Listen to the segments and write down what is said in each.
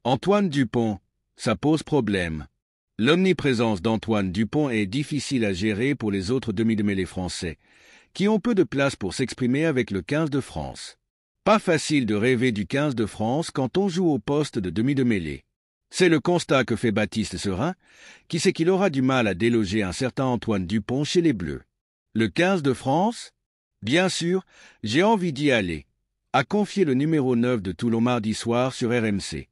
Antoine Dupont, ça pose problème. L'omniprésence d'Antoine Dupont est difficile à gérer pour les autres demi-de-mêlée français, qui ont peu de place pour s'exprimer avec le 15 de France. Pas facile de rêver du 15 de France quand on joue au poste de demi-de-mêlée. C'est le constat que fait Baptiste Serin, qui sait qu'il aura du mal à déloger un certain Antoine Dupont chez les Bleus. Le 15 de France? Bien sûr, j'ai envie d'y aller, a confié le numéro 9 de Toulon mardi soir sur RMC.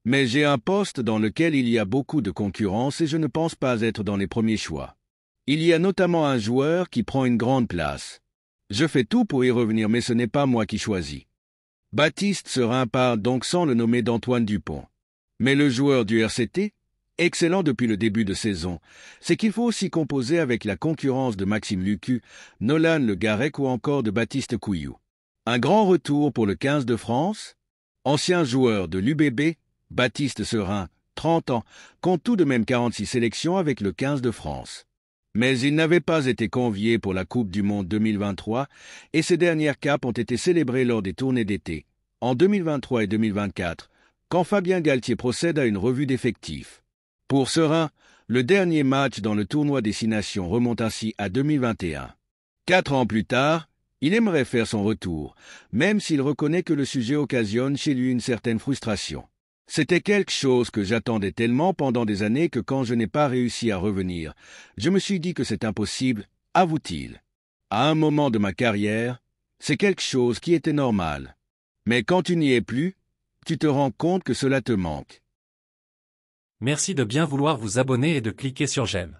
Mais j'ai un poste dans lequel il y a beaucoup de concurrence et je ne pense pas être dans les premiers choix. Il y a notamment un joueur qui prend une grande place. Je fais tout pour y revenir, mais ce n'est pas moi qui choisis. Baptiste Serin part donc sans le nommer d'Antoine Dupont. Mais le joueur du RCT, excellent depuis le début de saison, c'est qu'il faut aussi composer avec la concurrence de Maxime Lucu, Nolan Le Garec ou encore de Baptiste Couillou. Un grand retour pour le 15 de France? Ancien joueur de l'UBB, Baptiste Serin, 30 ans, compte tout de même 46 sélections avec le 15 de France. Mais il n'avait pas été convié pour la Coupe du Monde 2023 et ses dernières capes ont été célébrées lors des tournées d'été, en 2023 et 2024, quand Fabien Galtier procède à une revue d'effectifs. Pour Serin, le dernier match dans le tournoi Destination remonte ainsi à 2021. 4 ans plus tard, il aimerait faire son retour, même s'il reconnaît que le sujet occasionne chez lui une certaine frustration. C'était quelque chose que j'attendais tellement pendant des années que quand je n'ai pas réussi à revenir, je me suis dit que c'est impossible, avoue-t-il. À un moment de ma carrière, c'est quelque chose qui était normal. Mais quand tu n'y es plus, tu te rends compte que cela te manque. Merci de bien vouloir vous abonner et de cliquer sur j'aime.